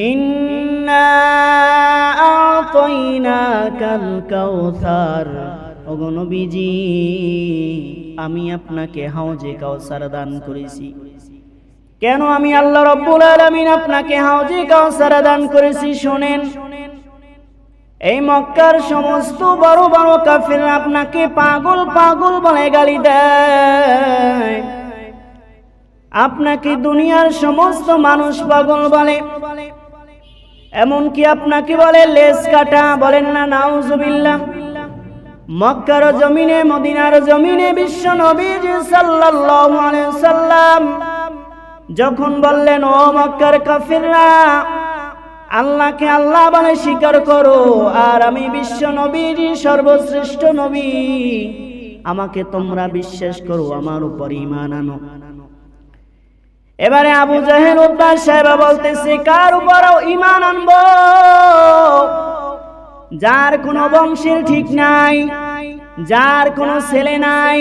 ইন্না আ'তাইনাকাল কাউসার, ওগো নবীজি আমি আপনাকে হাউজে কাউসার দান করেছি। কেন আমি আল্লাহ রাব্বুল আলামিন আপনাকে হাউজে কাউসার দান করেছি শুনেন। এই মক্কার সমস্ত বড় বড় কাফিররা আপনাকে পাগল পাগল বলে গালি দেয়, আপনাকে দুনিয়ার সমস্ত মানুষ পাগল বলে, এমনকি আপনাকে বলে লেজ কাটা, বলেন না নাউজুবিল্লাহ। মক্কার জমিনে মদিনার জমিনে বিশ্ব নবীজি সাল্লাল্লাহু আলাইহি সাল্লাম যখন বললেন ও মক্কার কাফিররা আল্লাহকে আল্লাহ বলে স্বীকার করো, আর আমি বিশ্ব নবীজি সর্বশ্রেষ্ঠ নবী, আমাকে তোমরা বিশ্বাস করো, আমার উপর ঈমান আনো। এবারে আবু জাহেল উতবা সাহেবা বলতেছে কার উপর ঈমান আনবো? যার কোনো বংশের ঠিক নাই, যার কোনো ছেলে নাই।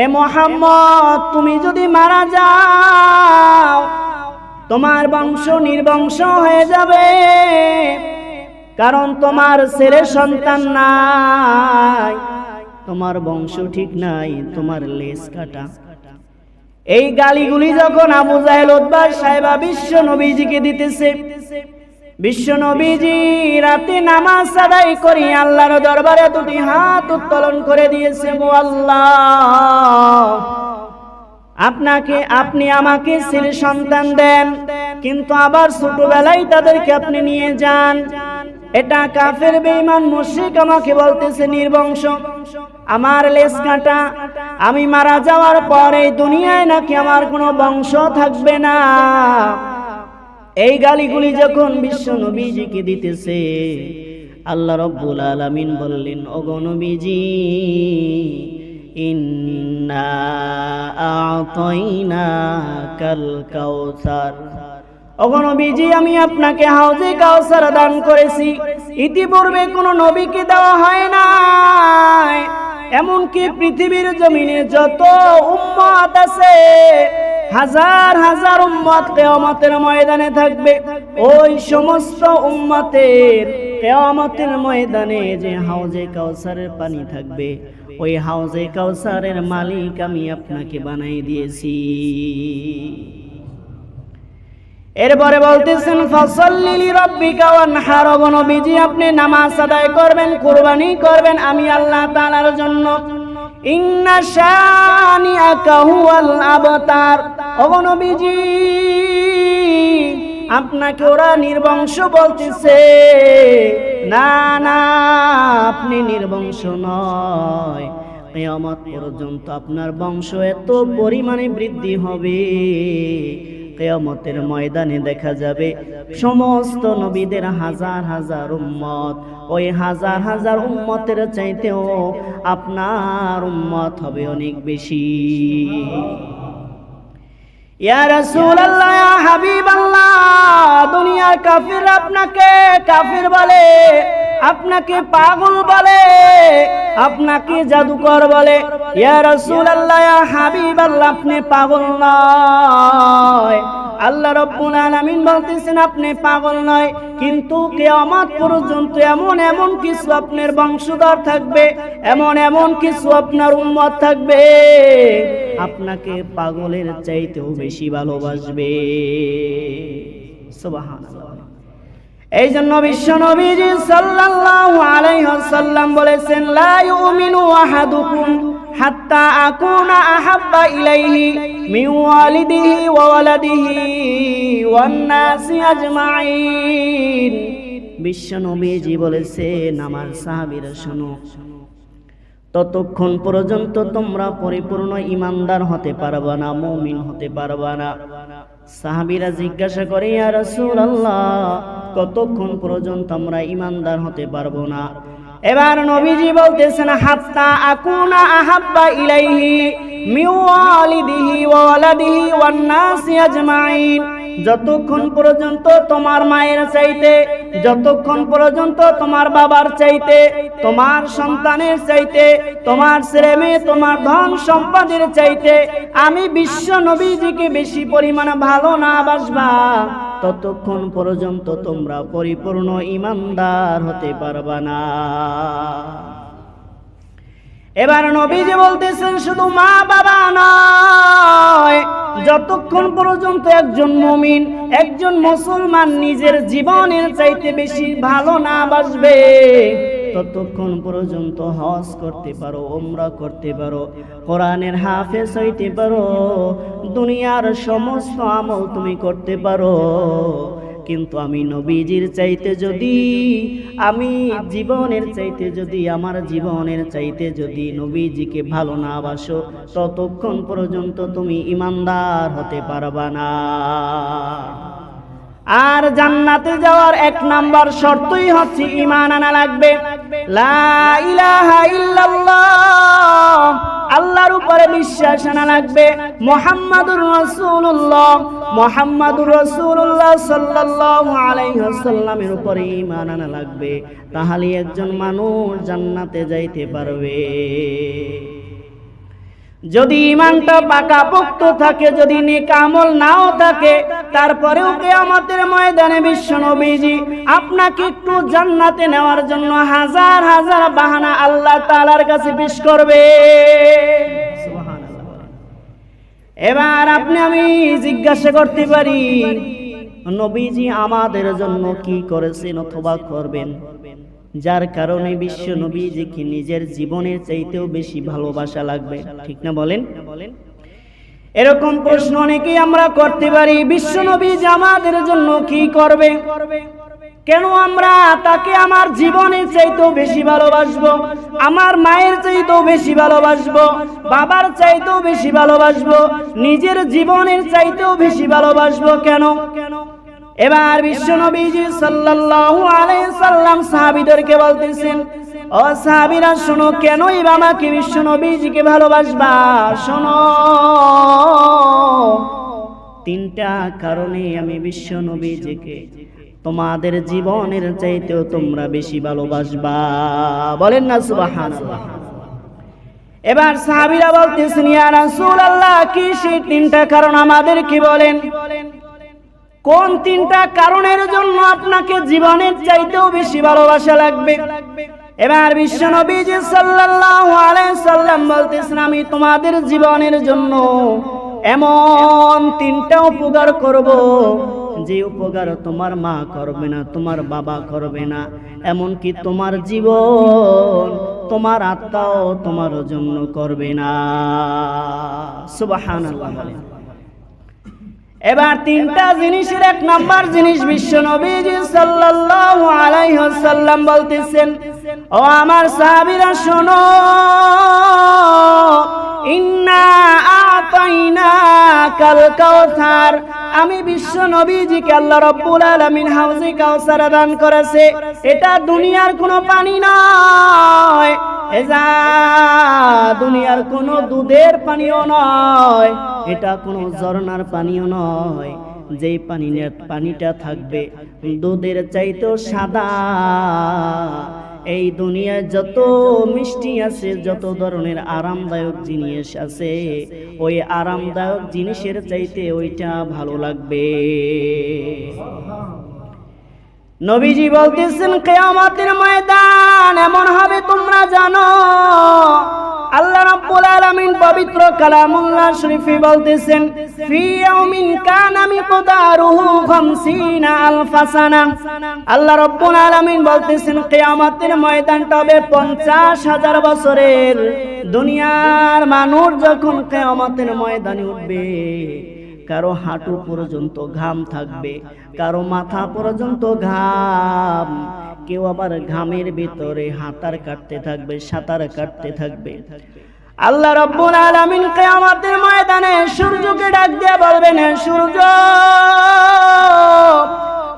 এ মুহাম্মদ তুমি যদি মারা যাও তোমার বংশ নির্বংশ হয়ে যাবে, কারণ তোমার ছেলে সন্তান নাই, তোমার বংশ ঠিক নাই, তোমার লেজ কাটা। এই গালিগুলি যখন আবু জাহেল উতবা সাহেবা বিশ্ব নবীজিকে দিতেছে, বিশ্ব নবীজি রাতে নামাজ আদায় করি আল্লাহর দরবারে দুটি হাত উত্তোলন করে দিয়েছে, গো আল্লাহ আপনি আমাকে ছেলে সন্তান দেন, কিন্তু আবার ছোটবেলায় তাদেরকে আপনি নিয়ে যান। এটা কাফের বেঈমান মুশরিক আমাকে বলতেছে নির্বংশ, আমার লেজ কাটা, আমি মারা যাওয়ার পরে দুনিয়ায় নাকি আমার কোনো বংশ থাকবে না। এই গালিগুলি যখন বিশ্ব নবীজিকে দিতেছে, আল্লাহ রাব্বুল আলামিন বললেন ওগো নবীজি ইন্না আ'তাইনাকাল কাউসার, ওগো নবীজি আমি আপনাকে হাউজে কাউসার দান করেছি। ইতিপূর্বে কোন নবীকে দেওয়া হয় না, এমনকি পৃথিবীর জমিনে যত উম্মত আছে হাজার হাজার উম্মত কিয়ামতের ময়দানে থাকবে, ওই সমস্ত উম্মতের কিয়ামতের ময়দানে যে হাউজে কাউসারের পানি থাকবে, ওই হাউজে কাউসারের মালিক আমি আপনাকে বানাই দিয়েছি। এরপরে বলতেছেন ফাসাল্লি লিরাব্বিকা ওয়ানহার, ওগো নবীজি আপনি নামাজ আদায় করবেন, কুরবানি করবেন আমি আল্লাহ তাআলার জন্য। ইন্না শানিআকা হুয়াল আবতার, ওগো নবীজি আপনাকে ওরা নির্বংশ বলতেছে, না না আপনি নির্বংশ নয়, কিয়ামত পর্যন্ত আপনার বংশ এত পরিমাণে বৃদ্ধি হবে, কিয়ামতের ময়দানে দেখা যাবে সমস্ত নবীদের হাজার হাজার উম্মত, ওই হাজার হাজার উম্মতের চাইতেও আপনার উম্মত হবে অনেক বেশি। ইয়া রাসূলুল্লাহ, ইয়া হাবিবাল্লাহ, দুনিয়ার কাফির আপনাকে কাফির বলে, আপনাকে পাগল বলে, আপনাকে জাদুকর বলে। ইয়া রাসূলুল্লাহ, ইয়া হাবিবাল্লাহ, আপনি পাগল নয়। আল্লাহ রাব্বুল আলামিন বলতেছেন আপনি পাগল নয়, কিন্তু কিয়ামত পর্যন্ত এমন এমন কিছু আপনার বংশধর থাকবে, এমন এমন কিছু আপনার উম্মত থাকবে আপনাকে পাগলের চাইতেও বেশি ভালোবাসবে। সুবহানাল্লাহ। এই জন্য বিশ্ব নবীজি সাল্লাল্লাহু আলাইহি ওয়াসাল্লাম বলেছেন লা ইউমিনু আহাদুকুম হাত্তা আকুনা আহাব্বা ইলাইহি মিন ওয়ালিদিহি ওয়া ওয়ালাদিহি ওয়ান নাসি আজমাইন। বিশ্ব নবীজি বলেছেন আমার সাহাবীরা শোনো, ততক্ষণ পর্যন্ত তোমরা পরিপূর্ণ ঈমানদার হতে পারবা না, মুমিন হতে পারবা না। সাহাবীরা জিজ্ঞাসা করে ইয়া রাসূলুল্লাহ, কতক্ষণ পর্যন্ত আমরা ঈমানদার হতে পারবো না? এবার নবীজি বলতেছেন হাত্তা আকুনা আহাব্বা ইলাইহি মিন ওয়ালিদিহি ওয়া ওয়ালাদিহি ওয়ান নাসি আজমাইন। যতক্ষণ পর্যন্ত তোমার মায়ের চাইতে, যতক্ষণ পর্যন্ত তোমার বাবার চাইতে, তোমার সন্তানের চাইতে, তোমার ছেলে মেয়ে, তোমার ধন সম্পদের চাইতে আমি বিশ্ব নবীজিকে বেশি পরিমাণে ভালো না বাসবা, ততক্ষণ পর্যন্ত তোমরা পরিপূর্ণ ঈমানদার হতে পারবা না। এবার নবীজি বলতেছেন শুধু মা বাবা নয়, যতক্ষণ পর্যন্ত একজন মুমিন, একজন মুসলমান নিজের জীবনের চাইতে বেশি ভালো না বাসবে, ততক্ষণ পর্যন্ত হজ করতে পারো, উমরা করতে পারো, কোরআনের হাফেজ হইতে পারো, দুনিয়ার সমস্ত আমল তুমি করতে পারো, কিন্তু আমি নবীজির চাইতে যদি, আমি জীবনের চাইতে যদি, আমার জীবনের চাইতে যদি নবীজিকে ভালো না বাসো, ততক্ষণ পর্যন্ত তুমি ঈমানদার হতে পারবা না। আর জান্নাতে যাওয়ার এক নাম্বার শর্তই হচ্ছে ঈমান আনা লাগবে। লা ইলাহা ইল্লাল্লাহ, আল্লাহর উপরে বিশ্বাস আনা লাগবে। মুহাম্মাদুর রাসূলুল্লাহ, মুহাম্মাদুর রাসূলুল্লাহ সাল্লাল্লাহু আলাইহি ওয়াসাল্লামের উপরে ঈমান আনা লাগবে, তাহলে একজন মানুষ জান্নাতে যাইতে পারবে। যদি ঈমানটা পাকাপোক্ত থাকে, যদি নেক আমল নাও থাকে, তারপরেও কিয়ামতের ময়দানে বিশ্বনবীজি আপনাকে একটু জান্নাতে নেওয়ার জন্য হাজার হাজার বাহানা আল্লাহ তাআলার কাছে পেশ করবে। সুবহানাল্লাহ। এবার আপনি আমি জিজ্ঞাসা করতে পারি, নবীজি আমাদের জন্য কি করেছেন অথবা করবেন, যার কারণে বিশ্ব নবীজিকে নিজের জীবনের চাইতেও বেশি ভালোবাসা লাগবে? ঠিক না বলেন? এরকম প্রশ্ন অনেকেই আমরা করতে পারি, বিশ্ব নবীজি আমাদের জন্য কি করবে, কেন আমরা তাকে আমার জীবনের চাইতেও বেশি ভালোবাসবো, আমার মায়ের চাইতেও বেশি ভালোবাসবো, বাবার চাইতেও বেশি ভালোবাসবো, নিজের জীবনের চাইতেও বেশি ভালোবাসবো কেন? এবার বিশ্বনবীজি সাল্লাল্লাহু আলাইহি সাল্লাম সাহাবীদেরকে বলতেছেন, ও সাহাবীরা শোনো, কেনই বা আমাকে বিশ্বনবীজিকে ভালোবাসবা? শোনো, তিনটা কারণে আমি বিশ্বনবীজিকে তোমাদের জীবনের চাইতেও তোমরা বেশি ভালোবাসবা। বলেন না সুবহানাল্লাহ। এবার সাহাবীরা বলতেছেন, ইয়া রাসূলুল্লাহ, কি সেই তিনটা কারণ আমাদের কি বলেন? কোন তিনটা কারণের জন্য আপনাকে জীবনের চাইতেও বেশি ভালোবাসা লাগবে? এবার বিশ্বনবীজি সাল্লাল্লাহু আলাইহি সাল্লাম বলতেছেন, আমি তোমাদের জীবনের জন্য এমন তিনটা উপকার করব, যে উপকার তোমার মা করবে না, তোমার বাবা করবে না, এমনকি তোমার জীবন, তোমার আত্মাও তোমার জন্য করবে না। সুবহানাল্লাহ। এবার তিনটা জিনিসের এক নাম্বার জিনিস বিশ্বনবীজি সাল্লাল্লাহু আলাইহি ওয়াসাল্লাম বলতেছেন, ও আমার সাহাবীরা শোনো, ইন্না আতাইনাকাল কাউসার, আমি বিশ্বনবীজিকে আল্লাহ রাব্বুল আলামিন হাউজে কাউসার দান করেছে। এটা দুনিয়ার কোনো পানি নয়, এটা দুনিয়ার কোনো দুধের পানিও নয়, এটা কোনো ঝর্ণার পানিও নয়, যেই পানিটা থাকবে দুধের চাইতেও সাদা। এই দুনিয়ায় যত মিষ্টি আছে, যত ধরনের আরামদায়ক জিনিস আছে, ওই আরামদায়ক জিনিসের চাইতে ওইটা ভালো লাগবে। নবীজি বলতেছেন, কিয়ামতের ময়দান এমন হবে তোমরা জানো। আল্লাহ রাব্বুল আলামিন পবিত্র কালামুল্লাহ শরীফে বলতেছেন, ফি ইয়াউমিন কানা মিকদারুহু 50 আলফা সানা। আল্লাহ রাব্বুল আলামিন বলতেছেন, কিয়ামতের ময়দানটা হবে 50,000 বছরের। দুনিয়ার মানুষ যখন কিয়ামতের ময়দানে উঠবে, কারো হাঁটু পর্যন্ত ঘাম থাকবে, কারো মাথা পর্যন্ত ঘাম, কেউ আবার ঘামের ভিতরে হাঁটার কাটতে থাকবে, সাঁতার কাটতে থাকবে। আল্লাহ রাব্বুল আলামিন কিয়ামতের ময়দানে সূর্যকে ডাক দিয়ে বলবেন, সূর্য,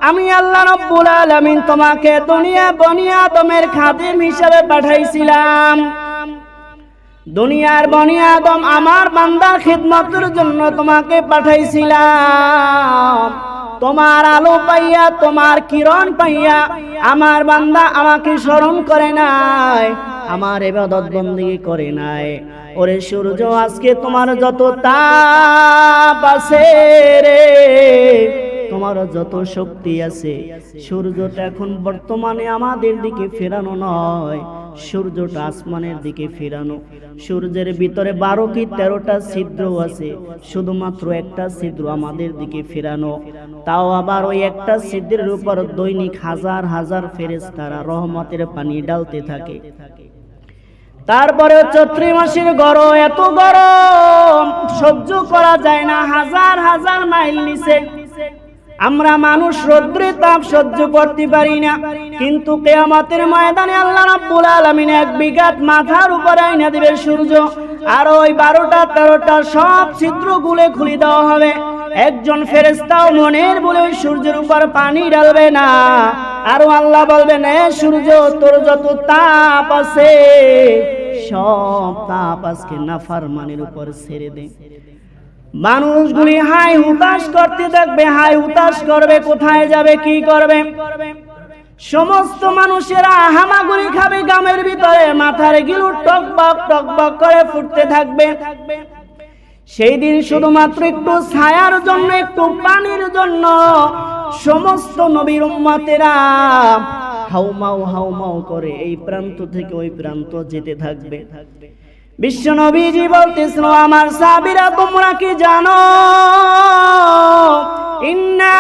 আমি আল্লাহ রাব্বুল আলামিন তোমাকে দুনিয়া বনি আদমের খাদিম হিসেবে পাঠাইছিলাম। দুনিয়ার বনি আদম আমার বান্দার খিদমতের জন্য তোমাকে পাঠাইছিলাম। তোমার আলো পাইয়া, তোমার কিরণ পাইয়া আমার বান্দা আমাকে স্মরণ করে নাই, আমার ইবাদত বندگی করে নাই। ওরে সূর্য, আজকে তোমার যত তাপ আছে রে, তোমার যত শক্তি আছে, সূর্যটা এখন বর্তমানে আমাদের দিকে ফেরানো নয়, সূর্যটা আসমানের দিকে ফেরানো। সূর্যের ভিতরে 12 কি 13টা ছিদ্র আছে, শুধুমাত্র একটা ছিদ্র আমাদের দিকে ফেরানো। তাও আবার ওই একটা ছিদ্রের উপর দৈনিক হাজার হাজার ফেরেশতারা রহমতের পানি ঢালতে থাকে। তারপরে চৈত্র মাসের গরম, এত গরম সহ্য করা যায় না, হাজার হাজার মাইল নিচে আমরা মানুষ রৌদ্রের তাপ সহ্য করতে পারি না। কিন্তু কিয়ামতের ময়দানে আল্লাহ রাব্বুল আলামিন 1 বিঘাত মাথার উপরে আইনা দিবে সূর্য, আর ওই 12টা 13টা সব ছিদ্র গুলে খুলে দেওয়া হবে। একজন ফেরেশতাও মনের বলে ওই সূর্যের উপর পানি ঢালবে না। আর আল্লাহ বলবেন, এ সূর্য, তোর যত তাপ আছে সব তাপ আজকে নাফরমানের উপর ছেড়ে দে। মানুষগুলি হাই হুতাশ করতে থাকবে, হাই হুতাশ করবে, কোথায় যাবে, কি করবে। সমস্ত মানুষেরা হামাগুড়ি খাবে গ্রামের ভিতরে, মাথার গিলু টকবক টকবক করে ফুটতে থাকবে। সেই দিন শুধুমাত্র একটু ছায়ার জন্য, একটু পানির জন্য সমস্ত নবীর উম্মতেরা হাউমাউ হাউমাউ করে এই প্রান্ত থেকে ওই প্রান্ত যেতে থাকবে। বিশ্ব নবীজি বলতেছিল, আমার সাহাবীরা তোমরা কি জানো, ইন্না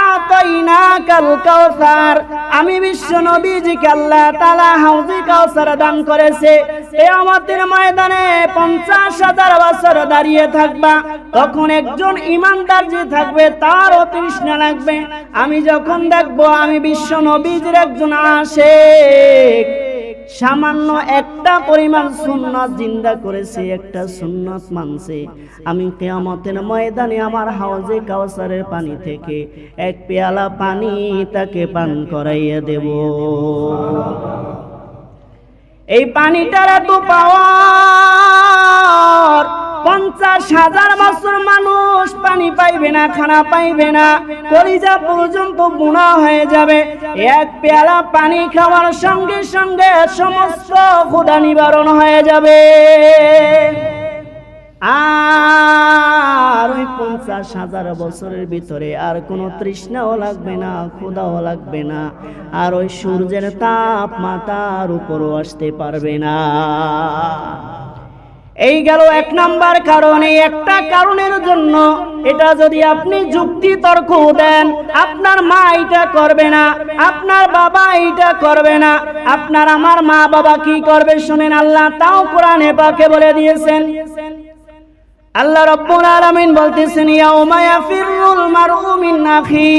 আতাইনাকাল কাউসার, আমি বিশ্ব নবীজিকে আল্লাহ তাআলা হাউজে কাউসার দান করেছে। কিয়ামতের ময়দানে 50,000 বছর দাঁড়িয়ে থাকবা, তখন একজন ঈমানদার যে থাকবে তারও তৃষ্ণা লাগবে। আমি যখন দেখবো আমি বিশ্ব নবীজির একজন আশিক সামান্য একটা পরিমাণ সুন্নাত জিন্দা করেছে, একটা সুন্নাত মানছে, আমি কিয়ামতের ময়দানে আমার হাউজে কাউসারের পানি থেকে 1 পেয়ালা পানি তাকে পান করাইয়া দেব। এই পানিটার এত পাওয়ার, 50,000 বছর মানুষ পানি পাইবে না, খানা পাইবে না, কলিজা পর্যন্ত বুনা হয়ে যাবে। 1 পেয়ালা পানি খাওয়ার সঙ্গে সঙ্গে সমস্ত ক্ষুধা নিবারণ হয়ে যাবে। আর ওই 50,000 বছরের ভিতরে আর কোনো তৃষ্ণাও লাগবে না, ক্ষুধাও লাগবে না, আর ওই সূর্যের তাপ মাথার উপরও আসতে পারবে না। এই গেল 1 নাম্বার কারণ। এই একটা কারণের জন্য, এটা যদি আপনি যুক্তি তর্ক দেন, আপনার মা এটা করবে না, আপনার বাবা এটা করবে না, আপনার আমার মা বাবা কি করবে শুনেন, আল্লাহ তাও কোরআনে পাকে বলে দিয়েছেন। আল্লাহ রাব্বুল আলামিন বলতেছেন, ইয়াউমা ইয়াফিরুল মারউ মিন আখিহি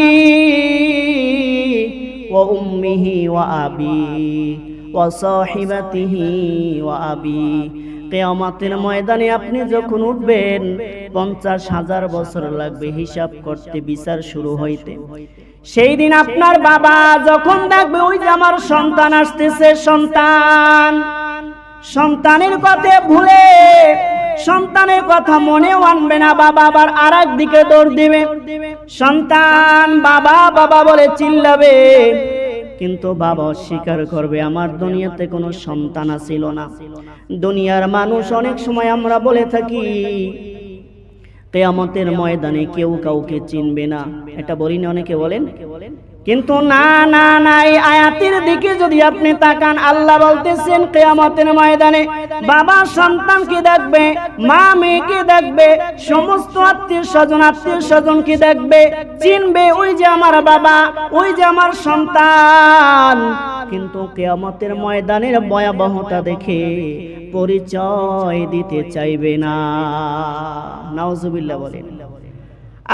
ওয়া উম্মিহি ওয়া আবিহি ওয়া সাহিবাতিহি ওয়া আবিহি। কিয়ামতের ময়দানে আপনি যখন উঠবেন 50,000 বছর লাগবে হিসাব করতে, বিচার শুরু হইতে। সেই দিন আপনার বাবা যখন দেখবে ওই যে আমার সন্তান আসতেছে, সন্তানের কথা ভুলে, সন্তানের কথা মনেও আনবে না, বাবা আবার আরেক দিকে দৌড় দিবে। সন্তান বাবা বাবা বলে চিল্লাবে, কিন্তু বাবা অস্বীকার করবে, আমার দুনিয়াতে কোনো সন্তান ছিল না। দুনিয়ার মানুষ অনেক সময় আমরা বলে থাকি কিয়ামতের ময়দানে কেউ কাউকে চিনবে না, এটা বলি না, অনেকে বলেন। কিন্তু না না না, এই আয়াতের দিকে যদি আপনি তাকান, আল্লাহ বলতেছেন কিয়ামতের ময়দানে বাবা সন্তানকে দেখবে, মা মেয়েকে দেখবে, সমস্ত আত্মীয় স্বজনকে দেখবে, চিনবে, ওই যে আমার বাবা, ওই যে আমার সন্তান। কিন্তু কিয়ামতের ময়দানের ভয়াবহতা দেখে পরিচয় দিতে চাইবে না। নাউজুবিল্লাহ বলেন।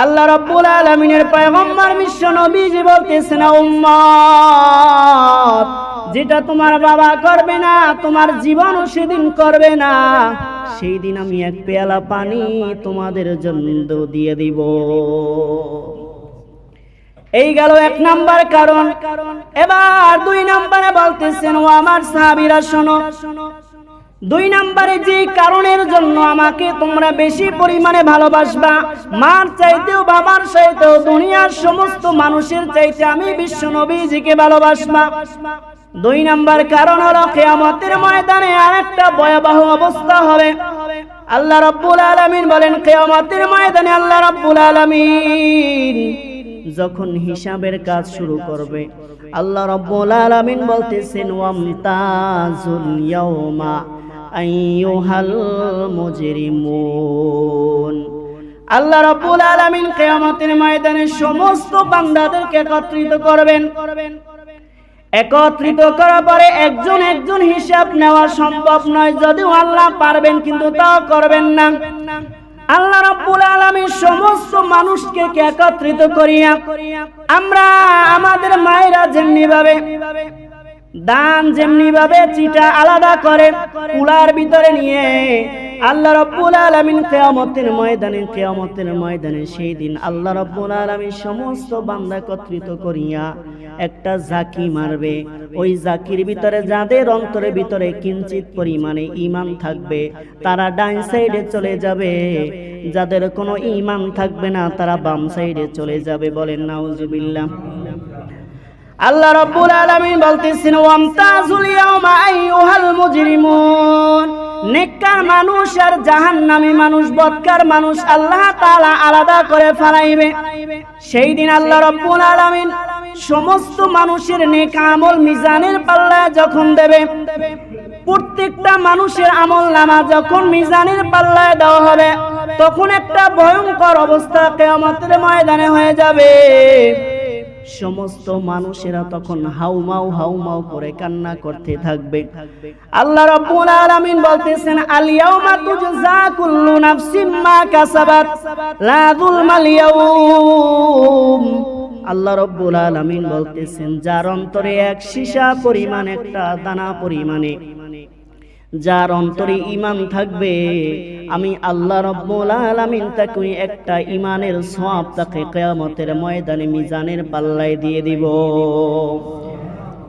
আল্লাহ রাব্বুল আলামিনের পয়গম্বর বিশ্ব নবীজি বলতেছেন, উম্মত, যেটা তোমার বাবা করবে না, তোমার জীবনও সেদিন করবে না, সেই দিন আমি 1 পেয়ালা পানি তোমাদের জন্য দিয়ে দিব। এই গেল 1 নাম্বার কারণ। এবার 2 নম্বরে বলতেছেন, ও আমার সাহাবীরা শোনো, 2 নম্বরে যে কারণের জন্য আমাকে তোমরা বেশি পরিমাণে ভালোবাসবা, মার চাইতেও বাবার চাইতেও দুনিয়ার সমস্ত মানুষের চাইতে আমি বিশ্ব নবীজিকে ভালোবাসবা। 2 নম্বর কারণ হলো কিয়ামতের ময়দানে আরেকটা ভয়াবহ অবস্থা হবে। আল্লাহ রাব্বুল আলামিন বলেন, কিয়ামতের ময়দানে আল্লাহ রাব্বুল আলামিন যখন হিসাবের কাজ শুরু করবে, আল্লাহ রাব্বুল আলামিন বলতেছেন ওয়ামতাজুল ইয়াউমা আইয়ুহাল মুজরিমুন। আল্লাহ রাব্বুল আলামিন কিয়ামতের ময়দানে সমস্ত বান্দাদেরকে একত্রিত করবেন। একত্রিত করার পরে একজন একজন হিসাব নেওয়া সম্ভব নয়, যদিও আল্লাহ পারবেন কিন্তু তাও করবেন না। আল্লাহ রাব্বুল আলামিন সমস্ত মানুষকে একত্রিত করিয়া, আমরা আমাদের মায়েরা যেমনি ভাবে দান যেমনি ভাবে চিটা আলাদা করে কুলার ভিতরে নিয়ে, আল্লাহ রাব্বুল আলামিন কিয়ামতের ময়দানে সেই দিন আল্লাহ রাব্বুল আলামিন সমস্ত বান্দা একত্রিত করিয়া একটা জাকি মারবে। ওই জাকির ভিতরে যাদের অন্তরের ভিতরে কিঞ্চিত পরিমাণে ঈমান থাকবে তারা ডান সাইডে চলে যাবে, যাদের কোনো ঈমান থাকবে না তারা বাম সাইডে চলে যাবে। বলেন নাউজুবিল্লাহ। আল্লাহ রাব্বুল আলামিন বলতেছেন ওয়ামতাজুল ইয়াউমা আইয়ুহাল মুজরিমুন। নেককার মানুষ আর জাহান্নামী মানুষ, বদকার মানুষ আল্লাহ তাআলা আলাদা করে ফেলাইবে। সেই দিন আল্লাহ রাব্বুল আলামিন সমস্ত মানুষের নেক আমল মিজানের পাল্লায় যখন দেবে, প্রত্যেকটা মানুষের আমলনামা যখন মিজানের পাল্লায় দেওয়া হবে, তখন একটা ভয়ঙ্কর অবস্থা কিয়ামতের ময়দানে হয়ে যাবে। সমস্ত মানুষেরা তখন হাউমাউ করে কান্না করতে থাকবে। আল্লাহ রাব্বুল আলামিন বলতেছেন আল ইয়াউমা তুজজা কুল্লু নাফসিম মা কাসাবাত লা যুলমাল ইয়াউম। আল্লাহ রাব্বুল আলামিন বলতেছেন যার অন্তরে এক সীসা পরিমাণ, একটা দানা পরিমাণে যার অন্তরে ঈমান থাকবে, আমি আল্লাহ রাব্বুল আলামিন তাকে একটা ঈমানের সওয়াব তাকে কিয়ামতের ময়দানে মিজানের পাল্লায় দিয়ে দিব।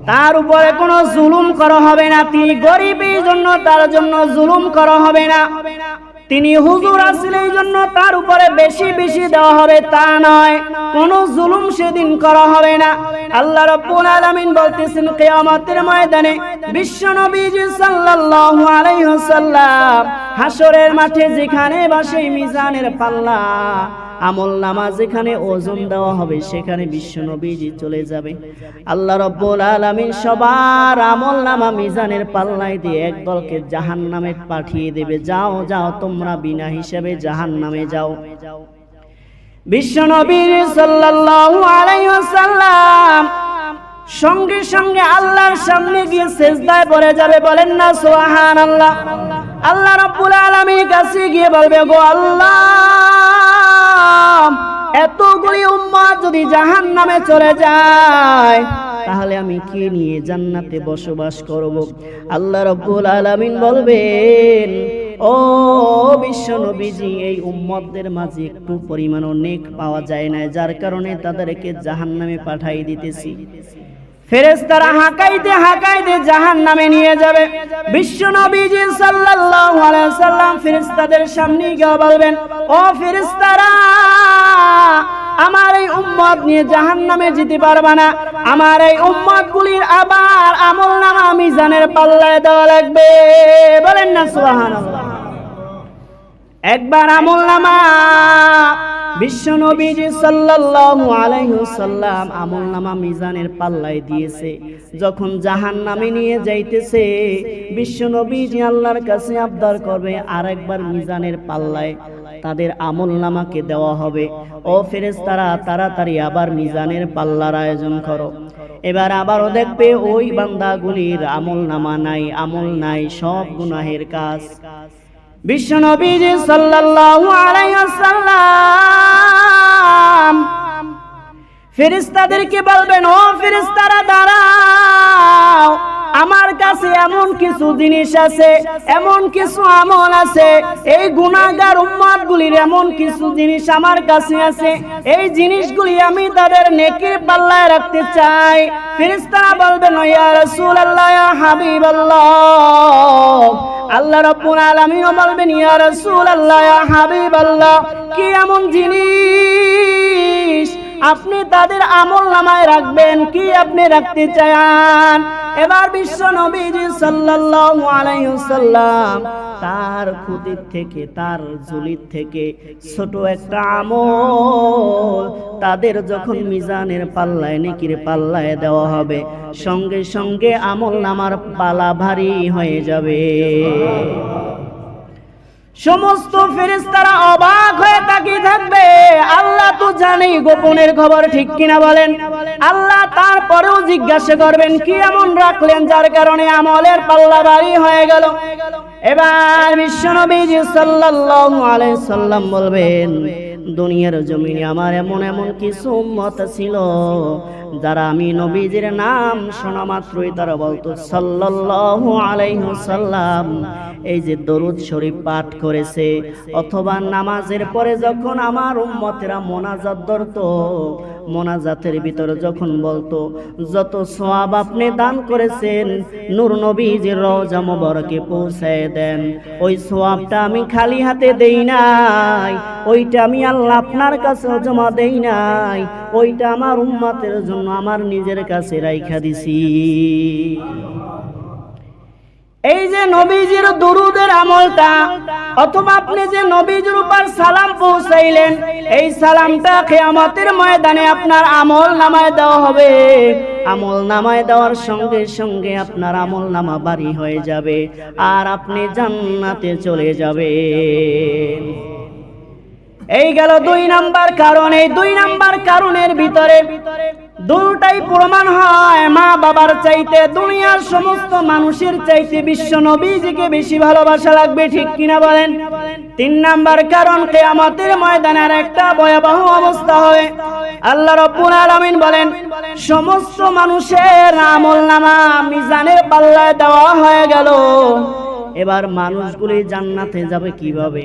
তার উপরে কোনো জুলুম করা হবে না। তিনি গরিবের জন্য তার জন্য জুলুম করা হবে না। তিনি হুজুর আছেন এই জন্য তার উপরে বেশি বেশি দেওয়া হবে তা নয়, কোনো জুলুম সেদিন করা হবে না। আল্লাহ রাব্বুল আলামিন বলতেছেন কিয়ামতের ময়দানে বিশ্ব নবীজি সাল্লাল্লাহু আলাইহি ওয়াসাল্লাম হাসরের মাঠে যেখানে বসে মিজানের পাল্লা, আমলনামা যেখানে ওজন দেওয়া হবে সেখানে বিশ্ব নবীজি চলে যাবে। আল্লাহ রাব্বুল আলামিন সবার আমলনামা মিজানের পাল্লায় দিয়ে একদলকে জাহান্নামে পাঠিয়ে দেবে। যাও যাও তোমরা বিনা হিসাবে জাহান্নামে যাও। বিশ্ব নবী সাল্লাল্লাহু আলাইহি ওয়াসাল্লাম সঙ্গে সঙ্গে আল্লাহর সামনে গিয়ে সিজদায় পড়ে যাবে। বলেন না সুবহানাল্লাহ। আল্লাহ রাব্বুল আলামিনের কাছে গিয়ে বলবে গো আল্লাহ, এতগুলি উম্মত যদি জাহান্নামে চলে যায় তাহলে আমি কি নিয়ে জান্নাতে বসবাস করব? আল্লাহ রাব্বুল আলামিন বলবেন ও বিশ্ব নবীজি, এই উম্মতদের মাঝে একটু পরিমাণও নেক পাওয়া যায় না, যার কারণে তাদেরকে জাহান্নামে পাঠাই দিতেছি। ফেরেশতারা হাঁকাইতে হাঁকাইতে জাহান্নামে নিয়ে যাবে। বিশ্ব নবীজি সাল্লাল্লাহু আলাইহি ওয়াসাল্লাম ফেরেশতাদের সামনে গিয়ে বলবেন ও ফেরেশতারা, আমার এই উম্মত নিয়ে জাহান্নামে যেতে পারবে না, আমার এই উম্মতগুলির আবার আমলনামা মিজানের পাল্লায় দেওয়া লাগবে। বলেন না সুবহানাল্লাহ। একবার আমলনামা বিশ্ব নবীজি সাল্লাল্লাহু আলাইহি ওয়াসাল্লাম আমলনামা মিজানের পাল্লায় দিয়েছে। যখন জাহান্নামে নিয়ে যাইতেছে, বিশ্ব নবীজি আল্লাহর কাছে আবদার করবে আরেকবার মিজানের পাল্লায় তাদের আমলনামাকে দেওয়া হবে। ও ফেরেশতারা, তাড়াতাড়ি আবার মিজানের পাল্লার আয়োজন করো। এবার আবারও দেখবে ওই বান্দাগুলির আমলনামা নাই, আমল নাই, সব গুনাহের কাজ। বিশ্ব নবীজি সাল্লাল্লাহু আলাইহি ওয়াসাল্লাম ফেরেশতাদেরকে বলবেন ও ফেরেশতারা দাঁড়াও, আমার কাছে এমন কিছু জিনিস আছে, এমন কিছু আমল আছে, এই গুনাহগার উম্মতগুলির এমন কিছু জিনিস আমার কাছে আছে, এই জিনিসগুলি আমি তাদের নেকির পাল্লায় রাখতে চাই। ফেরেশতারা বলবেন ইয়া রাসূলুল্লাহ, ইয়া হাবিবাল্লাহ। আল্লাহ রাব্বুল আলামিন বলবেন ইয়া রাসূলুল্লাহ, ইয়া হাবিবাল্লাহ, কি এমন জিনিস আপনি তাদের আমলনামায় রাখবেন, কি আপনি রাখতে চান? এবার বিশ্ব নবীজি সাল্লাল্লাহু আলাইহি ওয়াসাল্লাম তার খুদির থেকে, তার ঝুলির থেকে ছোট একটা আমল তাদের যখন মিজানের পাল্লায়, নেকির পাল্লায় দেওয়া হবে, সঙ্গে সঙ্গে আমল নামার পালা ভারী হয়ে যাবে। সমস্ত ফেরেশতারা অবাক হয়ে তাকিয়ে থাকবে। আল্লাহ তো জানেই গোপনের খবর, ঠিক কিনা বলেন? আল্লাহ তারপরেও জিজ্ঞাসা করবেন, কি এমন রাখলেন যার কারণে আমলের পাল্লা ভারী হয়ে গেল? এবার বিশ্বনবী সাল্লাল্লাহু আলাইহি সাল্লাম বলবেন, দুনিয়ার জমিনে আমার এমন এমন কিছু উম্মত ছিল যারা আমি নবীজির নাম শোনা মাত্রই তারা বলতো সাল্লাল্লাহু আলাইহি ওয়াসাল্লাম। এই যে দরুদ শরীফ পাঠ করেছে অথবা নামাজের পরে যখন আমার উম্মতেরা মোনাজাত ধরতো, মোনাজাতের ভিতরে যখন বলতো যত সওয়াব আপনি দান করেছেন নূর নবীজির রওজা মুবারকে পৌঁছায় দেন, ওই সওয়াবটা আমি খালি হাতে দেই নাই, ওইটা আমি আল্লাহ আপনার কাছে জমা দেই নাই, ওইটা আমার উম্মতের জন্য আমার নিজের কাছে রাইখা দিছি। এই যে নবীজির দুরুদের আমলটা অথবা আপনি যে নবীজির উপর সালাম পৌঁছাইলেন, এই সালামটা কিয়ামতের ময়দানে আপনার আমল নামায় দেওয়া হবে। আমল নামায় দেওয়ার সঙ্গে সঙ্গে আপনার আমল নামা ভারী হয়ে যাবে আর আপনি জান্নাতে চলে যাবেন। এই গেল 2 নাম্বার কারণ। এই 2 নাম্বার কারণের ভিতরে দুটাই প্রমাণ হয় মা বাবার চাইতে, দুনিয়ার সমস্ত মানুষের চাইতে বিশ্ব নবীজিকে বেশি ভালোবাসা লাগবে, ঠিক কিনা বলেন? 3 নাম্বার কারণ, কিয়ামতের ময়দানে একটা ভয়াবহ অবস্থা হবে। আল্লাহ রাব্বুল আলামিন বলেন, সমস্ত মানুষের আমলনামা মিজানের পাল্লায় দেওয়া হয়ে গেল। এবার মানুষগুলি জান্নাতে যাবে কিভাবে?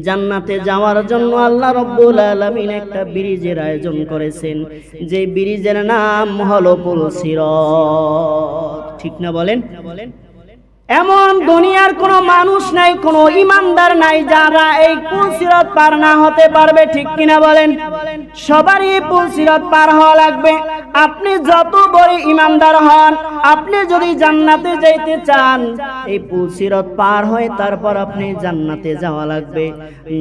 জান্নাতে যাওয়ার জন্য আল্লাহ রাব্বুল আলামিন একটা ব্রিজের আয়োজন করেছেন, যে ব্রিজের নাম হলো পুল সিরাত, ঠিক না বলেন? এমন দুনিয়ার কোনো মানুষ নাই, কোনো ইমানদার নাই যারা এই পুল সিরাত পার না হতে পারবে, ঠিক কিনা বলেন? সবারই পুল সিরাত পার হওয়া লাগবে। আপনি যত বড় ইমানদার হন, আপনি যদি জান্নাতে যাইতে চান এই পুল সিরাত পার হয়ে তারপর আপনি জান্নাতে যাওয়া লাগবে।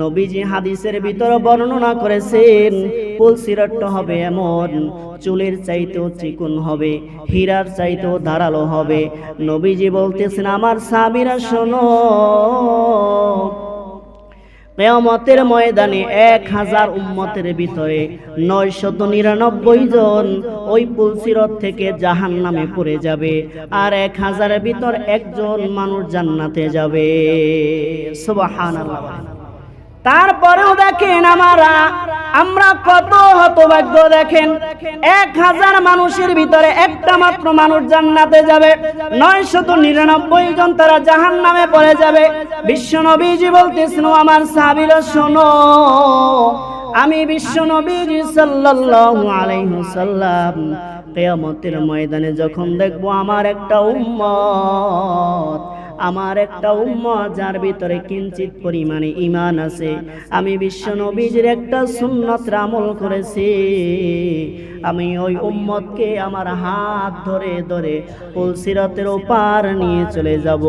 নবীজি হাদিসের ভিতরে বর্ণনা করেছেন পুল সিরাতটা হবে এমন, চুলের চাইতেও চিকন হবে, হীরার চাইতেও ধারালো হবে। নবীজি বলতেছেন, আমার সাহাবীরা শোনো, কিয়ামতের ময়দানে 1000 উম্মতের ভিতরে 999 জন ওই পুল সিরাত থেকে জাহান্নামে পড়ে যাবে, আর 1000 এর ভিতর একজন মানুষ জান্নাতে যাবে। সুবহানাল্লাহ। তারপরেও দেখেন আমরা কত হতভাগ্য। দেখেন 1000 মানুষের ভিতরে একটা মাত্র মানুষ জান্নাতে যাবে, 999 জন তারা জাহান্নামে পড়ে যাবে। বিশ্ব নবীজি বলতেছেন, আমার সাহাবীরা শোনো, আমি বিশ্ব নবীজি সাল্লাল্লাহু আলাইহি ওয়াসাল্লাম কিয়ামতের ময়দানে যখন দেখবো আমার একটা উম্মত যার ভিতরে কিঞ্চিত পরিমাণে ঈমান আছে, আমি বিশ্ব নবীজির একটা সুন্নাত আমল করেছি, আমি ওই উম্মতকে আমার হাত ধরে ধরে পুল সিরাতের ওপার নিয়ে চলে যাব।